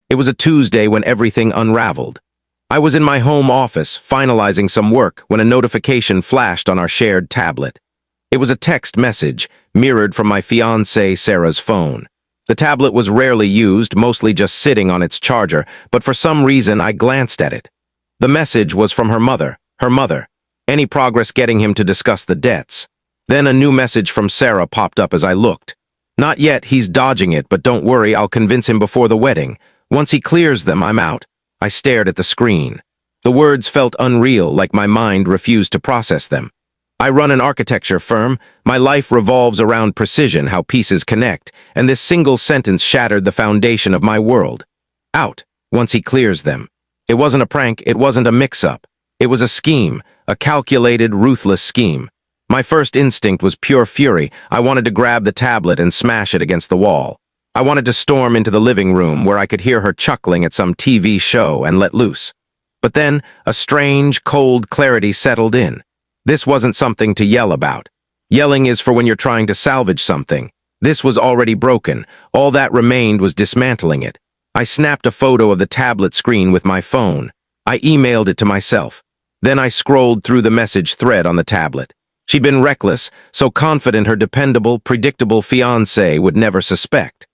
It was a Tuesday when everything unraveled. I was in my home office, finalizing some work, when a notification flashed on our shared tablet. It was a text message, mirrored from my fiancée Sarah's phone. The tablet was rarely used, mostly just sitting on its charger, but for some reason I glanced at it. The message was from her mother. Any progress getting him to discuss the debts? Then a new message from Sarah popped up as I looked. Not yet, he's dodging it, but don't worry, I'll convince him before the wedding. Once he clears them, I'm out. I stared at the screen. The words felt unreal, like my mind refused to process them. I run an architecture firm. My life revolves around precision, how pieces connect, and this single sentence shattered the foundation of my world. Out, once he clears them. It wasn't a prank, it wasn't a mix-up. It was a scheme, a calculated, ruthless scheme. My first instinct was pure fury. I wanted to grab the tablet and smash it against the wall. I wanted to storm into the living room where I could hear her chuckling at some TV show and let loose. But then, a strange, cold clarity settled in. This wasn't something to yell about. Yelling is for when you're trying to salvage something. This was already broken. All that remained was dismantling it. I snapped a photo of the tablet screen with my phone. I emailed it to myself. Then I scrolled through the message thread on the tablet. She'd been reckless, so confident her dependable, predictable fiancé would never suspect.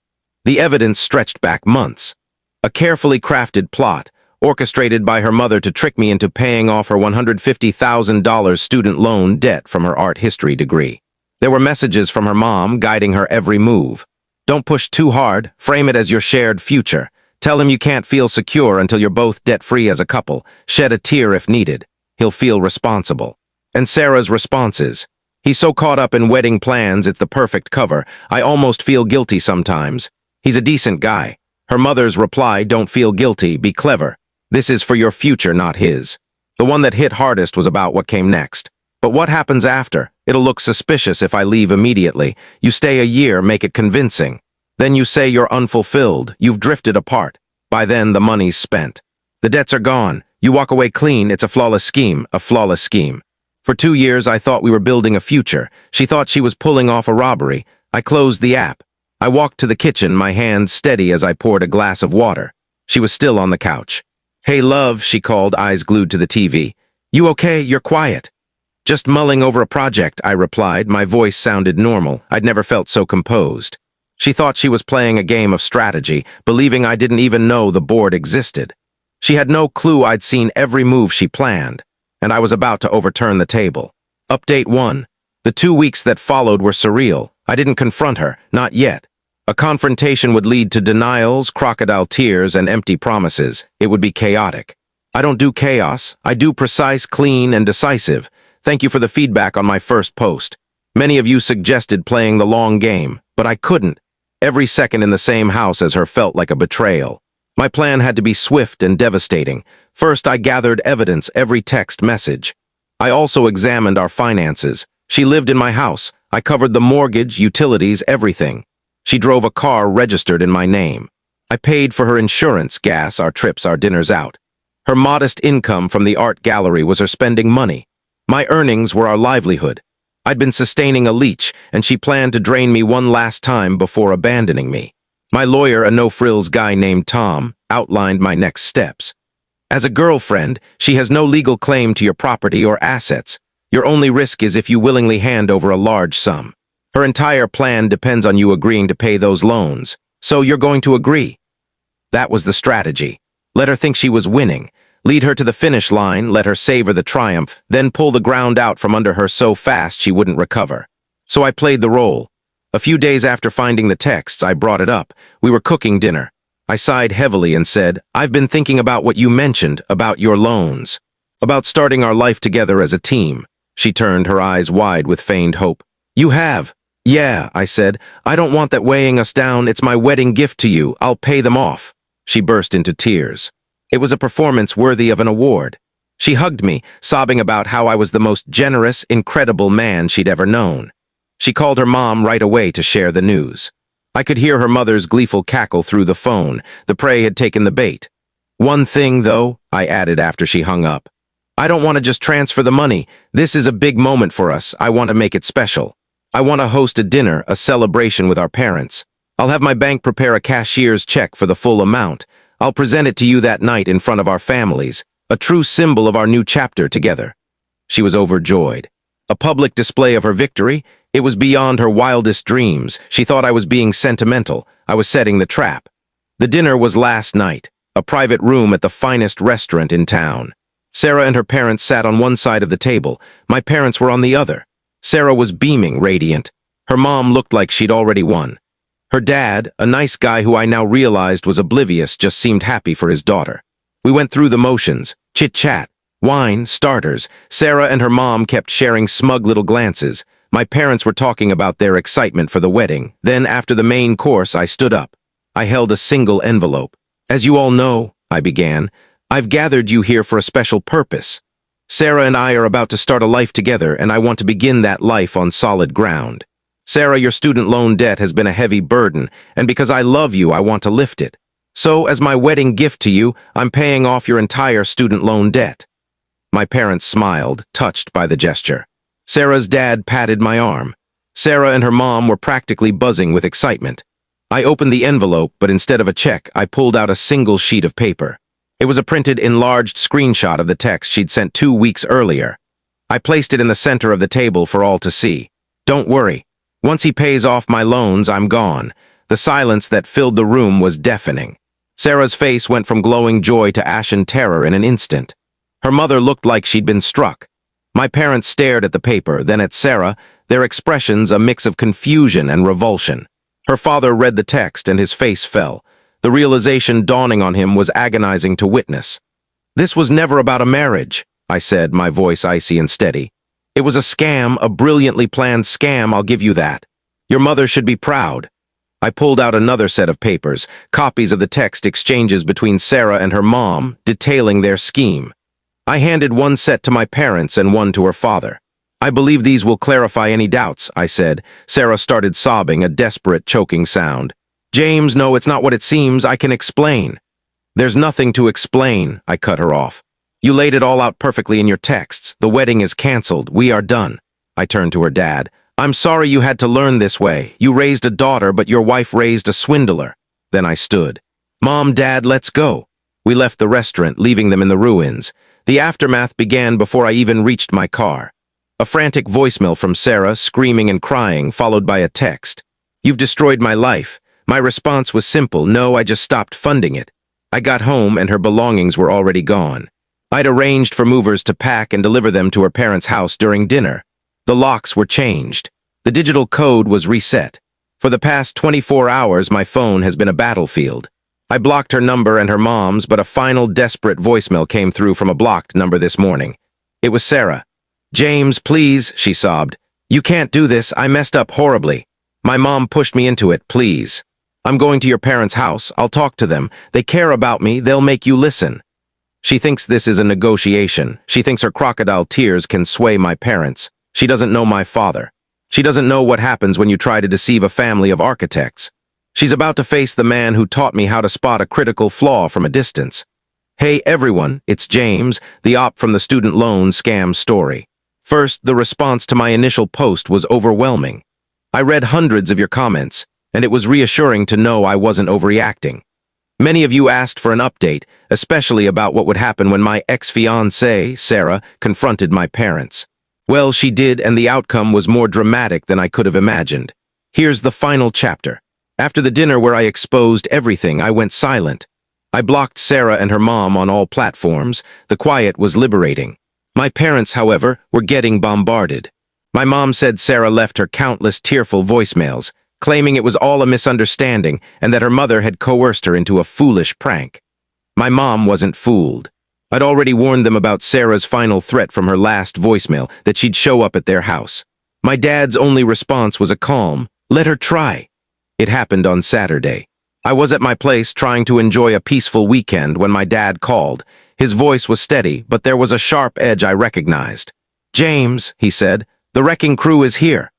The evidence stretched back months. A carefully crafted plot, orchestrated by her mother to trick me into paying off her $150,000 student loan debt from her art history degree. There were messages from her mom guiding her every move. Don't push too hard, frame it as your shared future. Tell him you can't feel secure until you're both debt-free as a couple. Shed a tear if needed. He'll feel responsible. And Sarah's responses. He's so caught up in wedding plans, it's the perfect cover. I almost feel guilty sometimes. He's a decent guy. Her mother's reply, don't feel guilty, be clever. This is for your future, not his. The one that hit hardest was about what came next. But what happens after? It'll look suspicious if I leave immediately. You stay a year, make it convincing. Then you say you're unfulfilled, you've drifted apart. By then, the money's spent. The debts are gone. You walk away clean, it's a flawless scheme, a flawless scheme. For 2 years, I thought we were building a future. She thought she was pulling off a robbery. I closed the app. I walked to the kitchen, my hands steady as I poured a glass of water. She was still on the couch. Hey, love, she called, eyes glued to the TV. You okay? You're quiet. Just mulling over a project, I replied. My voice sounded normal. I'd never felt so composed. She thought she was playing a game of strategy, believing I didn't even know the board existed. She had no clue I'd seen every move she planned, and I was about to overturn the table. Update 1. The 2 weeks that followed were surreal. I didn't confront her, not yet. A confrontation would lead to denials, crocodile tears, and empty promises. It would be chaotic. I don't do chaos. I do precise, clean, and decisive. Thank you for the feedback on my first post. Many of you suggested playing the long game, but I couldn't. Every second in the same house as her felt like a betrayal. My plan had to be swift and devastating. First, I gathered evidence, every text message. I also examined our finances. She lived in my house. I covered the mortgage, utilities, everything. She drove a car registered in my name. I paid for her insurance, gas, our trips, our dinners out. Her modest income from the art gallery was her spending money. My earnings were our livelihood. I'd been sustaining a leech, and she planned to drain me one last time before abandoning me. My lawyer, a no-frills guy named Tom, outlined my next steps. As a girlfriend, she has no legal claim to your property or assets. Your only risk is if you willingly hand over a large sum. Her entire plan depends on you agreeing to pay those loans, so you're going to agree. That was the strategy. Let her think she was winning. Lead her to the finish line, let her savor the triumph, then pull the ground out from under her so fast she wouldn't recover. So I played the role. A few days after finding the texts, I brought it up. We were cooking dinner. I sighed heavily and said, I've been thinking about what you mentioned, about your loans. About starting our life together as a team. She turned, her eyes wide with feigned hope. You have? Yeah, I said. I don't want that weighing us down. It's my wedding gift to you. I'll pay them off. She burst into tears. It was a performance worthy of an award. She hugged me, sobbing about how I was the most generous, incredible man she'd ever known. She called her mom right away to share the news. I could hear her mother's gleeful cackle through the phone. The prey had taken the bait. One thing, though, I added after she hung up. I don't want to just transfer the money. This is a big moment for us. I want to make it special. I want to host a dinner, a celebration with our parents. I'll have my bank prepare a cashier's check for the full amount. I'll present it to you that night in front of our families, a true symbol of our new chapter together." She was overjoyed. A public display of her victory? It was beyond her wildest dreams. She thought I was being sentimental. I was setting the trap. The dinner was last night, a private room at the finest restaurant in town. Sarah and her parents sat on one side of the table. My parents were on the other. Sarah was beaming, radiant. Her mom looked like she'd already won. Her dad, a nice guy who I now realized was oblivious, just seemed happy for his daughter. We went through the motions, chit-chat, wine, starters. Sarah and her mom kept sharing smug little glances. My parents were talking about their excitement for the wedding. Then, after the main course, I stood up. I held a single envelope. "As you all know," I began, "I've gathered you here for a special purpose. Sarah and I are about to start a life together, and I want to begin that life on solid ground. Sarah, your student loan debt has been a heavy burden, and because I love you, I want to lift it. So, as my wedding gift to you, I'm paying off your entire student loan debt." My parents smiled, touched by the gesture. Sarah's dad patted my arm. Sarah and her mom were practically buzzing with excitement. I opened the envelope, but instead of a check, I pulled out a single sheet of paper. It was a printed, enlarged screenshot of the text she'd sent 2 weeks earlier. I placed it in the center of the table for all to see. "Don't worry. Once he pays off my loans, I'm gone." The silence that filled the room was deafening. Sarah's face went from glowing joy to ashen terror in an instant. Her mother looked like she'd been struck. My parents stared at the paper, then at Sarah, their expressions a mix of confusion and revulsion. Her father read the text and his face fell. The realization dawning on him was agonizing to witness. "This was never about a marriage," I said, my voice icy and steady. "It was a scam, a brilliantly planned scam, I'll give you that. Your mother should be proud." I pulled out another set of papers, copies of the text exchanges between Sarah and her mom, detailing their scheme. I handed one set to my parents and one to her father. "I believe these will clarify any doubts," I said. Sarah started sobbing, a desperate, choking sound. "James, no, it's not what it seems. I can explain." "There's nothing to explain," I cut her off. "You laid it all out perfectly in your texts. The wedding is canceled. We are done." I turned to her dad. "I'm sorry you had to learn this way. You raised a daughter, but your wife raised a swindler." Then I stood. "Mom, Dad, let's go." We left the restaurant, leaving them in the ruins. The aftermath began before I even reached my car. A frantic voicemail from Sarah, screaming and crying, followed by a text. "You've destroyed my life." My response was simple. "No, I just stopped funding it." I got home and her belongings were already gone. I'd arranged for movers to pack and deliver them to her parents' house during dinner. The locks were changed. The digital code was reset. For the past 24 hours, my phone has been a battlefield. I blocked her number and her mom's, but a final desperate voicemail came through from a blocked number this morning. It was Sarah. "James, please," she sobbed. "You can't do this. I messed up horribly. My mom pushed me into it, please. I'm going to your parents' house. I'll talk to them. They care about me. They'll make you listen." She thinks this is a negotiation. She thinks her crocodile tears can sway my parents. She doesn't know my father. She doesn't know what happens when you try to deceive a family of architects. She's about to face the man who taught me how to spot a critical flaw from a distance. "Hey everyone, it's James, the op from the student loan scam story. First, the response to my initial post was overwhelming. I read hundreds of your comments, and it was reassuring to know I wasn't overreacting. Many of you asked for an update, especially about what would happen when my ex-fiancée, Sarah, confronted my parents. Well, she did, and the outcome was more dramatic than I could have imagined. Here's the final chapter. After the dinner where I exposed everything, I went silent. I blocked Sarah and her mom on all platforms. The quiet was liberating. My parents, however, were getting bombarded. My mom said Sarah left her countless tearful voicemails, claiming it was all a misunderstanding and that her mother had coerced her into a foolish prank. My mom wasn't fooled. I'd already warned them about Sarah's final threat from her last voicemail, that she'd show up at their house. My dad's only response was a calm, "Let her try." It happened on Saturday. I was at my place trying to enjoy a peaceful weekend when my dad called. His voice was steady, but there was a sharp edge I recognized. "James," he said, "the wrecking crew is here."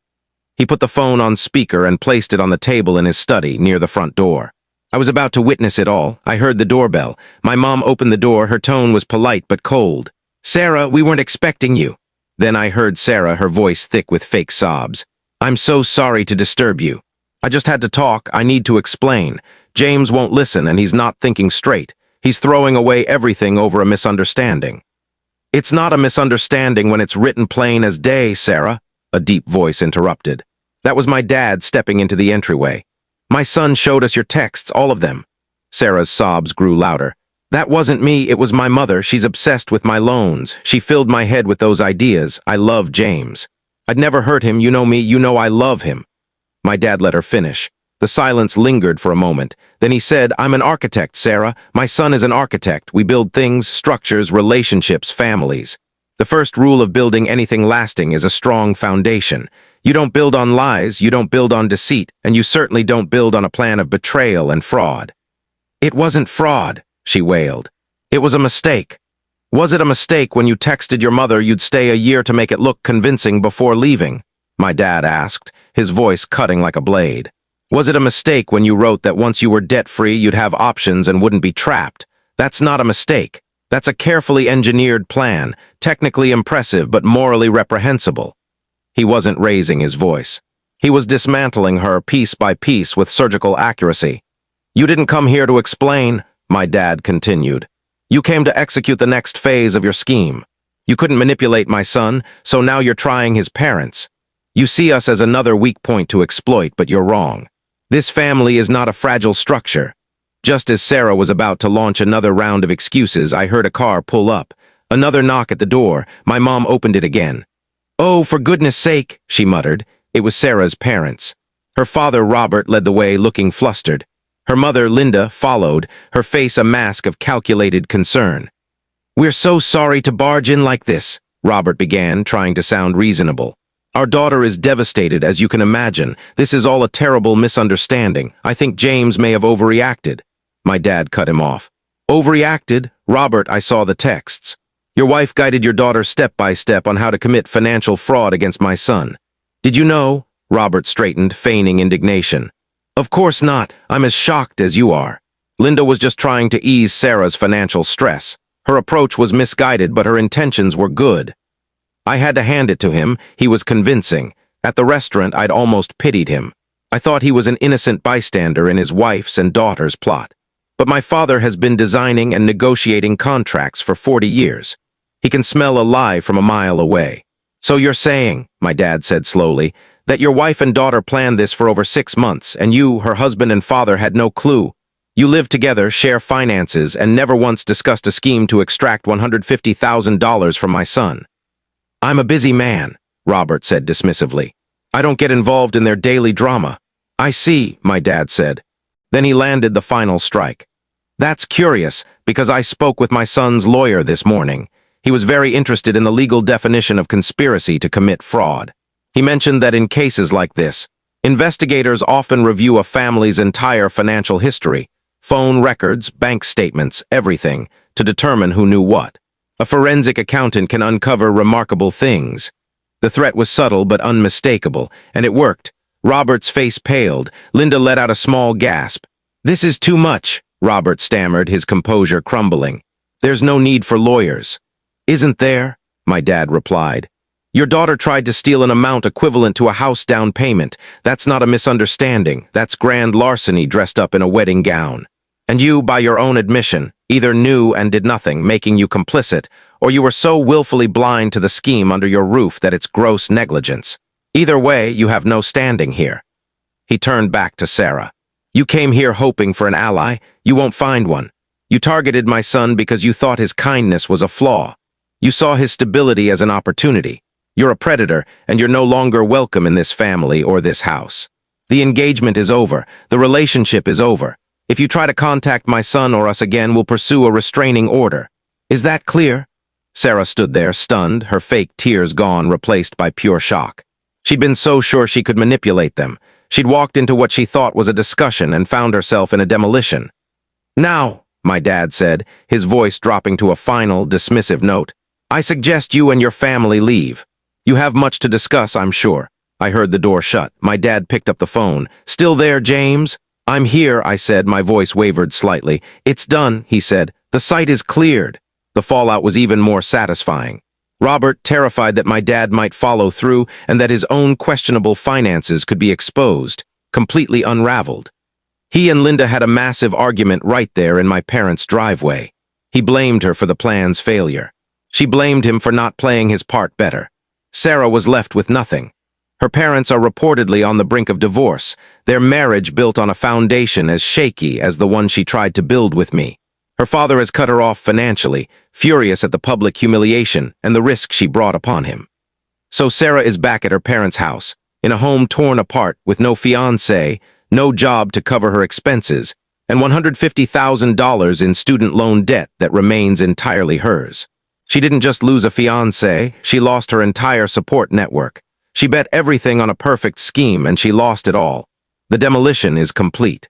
He put the phone on speaker and placed it on the table in his study near the front door. I was about to witness it all. I heard the doorbell. My mom opened the door. Her tone was polite but cold. "Sarah, we weren't expecting you." Then I heard Sarah, her voice thick with fake sobs. "I'm so sorry to disturb you. I just had to talk. I need to explain. James won't listen and he's not thinking straight. He's throwing away everything over a misunderstanding. It's not a misunderstanding when it's written plain as day, Sarah, a deep voice interrupted. That was my dad stepping into the entryway. My son showed us your texts, all of them. Sarah's sobs grew louder. That wasn't me, it was my mother. She's obsessed with my loans. She filled my head with those ideas. I love James. I'd never hurt him, you know me, you know I love him. My dad let her finish. The silence lingered for a moment. Then he said, I'm an architect, Sarah. My son is an architect. We build things, structures, relationships, families. The first rule of building anything lasting is a strong foundation. You don't build on lies, you don't build on deceit, and you certainly don't build on a plan of betrayal and fraud. It wasn't fraud, she wailed. It was a mistake. Was it a mistake when you texted your mother you'd stay a year to make it look convincing before leaving? My dad asked, his voice cutting like a blade. Was it a mistake when you wrote that once you were debt-free you'd have options and wouldn't be trapped? That's not a mistake. That's a carefully engineered plan, technically impressive but morally reprehensible. He wasn't raising his voice. He was dismantling her piece by piece with surgical accuracy. You didn't come here to explain, my dad continued. You came to execute the next phase of your scheme. You couldn't manipulate my son, so now you're trying his parents. You see us as another weak point to exploit, but you're wrong. This family is not a fragile structure. Just as Sarah was about to launch another round of excuses, I heard a car pull up. Another knock at the door. My mom opened it again. Oh, for goodness sake, she muttered. It was Sarah's parents. Her father, Robert, led the way, looking flustered. Her mother, Linda, followed, her face a mask of calculated concern. We're so sorry to barge in like this, Robert began, trying to sound reasonable. Our daughter is devastated, as you can imagine. This is all a terrible misunderstanding. I think James may have overreacted. My dad cut him off. Overreacted? Robert, I saw the texts. Your wife guided your daughter step by step on how to commit financial fraud against my son. Did you know? Robert straightened, feigning indignation. Of course not. I'm as shocked as you are. Linda was just trying to ease Sarah's financial stress. Her approach was misguided, but her intentions were good. I had to hand it to him. He was convincing. At the restaurant, I'd almost pitied him. I thought he was an innocent bystander in his wife's and daughter's plot. But my father has been designing and negotiating contracts for 40 years. He can smell a lie from a mile away. So you're saying, my dad said slowly, that your wife and daughter planned this for over 6 months, and you, her husband and father, had no clue. You live together, share finances, and never once discussed a scheme to extract $150,000 from my son. I'm a busy man, Robert said dismissively. I don't get involved in their daily drama. I see, my dad said. Then he landed the final strike. That's curious, because I spoke with my son's lawyer this morning. He was very interested in the legal definition of conspiracy to commit fraud. He mentioned that in cases like this, investigators often review a family's entire financial history, phone records, bank statements, everything, to determine who knew what. A forensic accountant can uncover remarkable things. The threat was subtle but unmistakable, and it worked. Robert's face paled. Linda let out a small gasp. This is too much, Robert stammered, his composure crumbling. There's no need for lawyers. Isn't there? My dad replied. Your daughter tried to steal an amount equivalent to a house down payment. That's not a misunderstanding. That's grand larceny dressed up in a wedding gown. And you, by your own admission, either knew and did nothing, making you complicit, or you were so willfully blind to the scheme under your roof that it's gross negligence. Either way, you have no standing here. He turned back to Sarah. You came here hoping for an ally. You won't find one. You targeted my son because you thought his kindness was a flaw. You saw his stability as an opportunity. You're a predator, and you're no longer welcome in this family or this house. The engagement is over. The relationship is over. If you try to contact my son or us again, we'll pursue a restraining order. Is that clear? Sarah stood there, stunned, her fake tears gone, replaced by pure shock. She'd been so sure she could manipulate them. She'd walked into what she thought was a discussion and found herself in a demolition. Now, my dad said, his voice dropping to a final, dismissive note, I suggest you and your family leave. You have much to discuss, I'm sure. I heard the door shut. My dad picked up the phone. Still there, James? I'm here, I said. My voice wavered slightly. It's done, he said. The site is cleared. The fallout was even more satisfying. Robert, terrified that my dad might follow through and that his own questionable finances could be exposed, completely unraveled. He and Linda had a massive argument right there in my parents' driveway. He blamed her for the plan's failure. She blamed him for not playing his part better. Sarah was left with nothing. Her parents are reportedly on the brink of divorce, their marriage built on a foundation as shaky as the one she tried to build with me. Her father has cut her off financially, furious at the public humiliation and the risk she brought upon him. So Sarah is back at her parents' house, in a home torn apart with no fiancé, no job to cover her expenses, and $150,000 in student loan debt that remains entirely hers. She didn't just lose a fiancé, she lost her entire support network. She bet everything on a perfect scheme and she lost it all. The demolition is complete.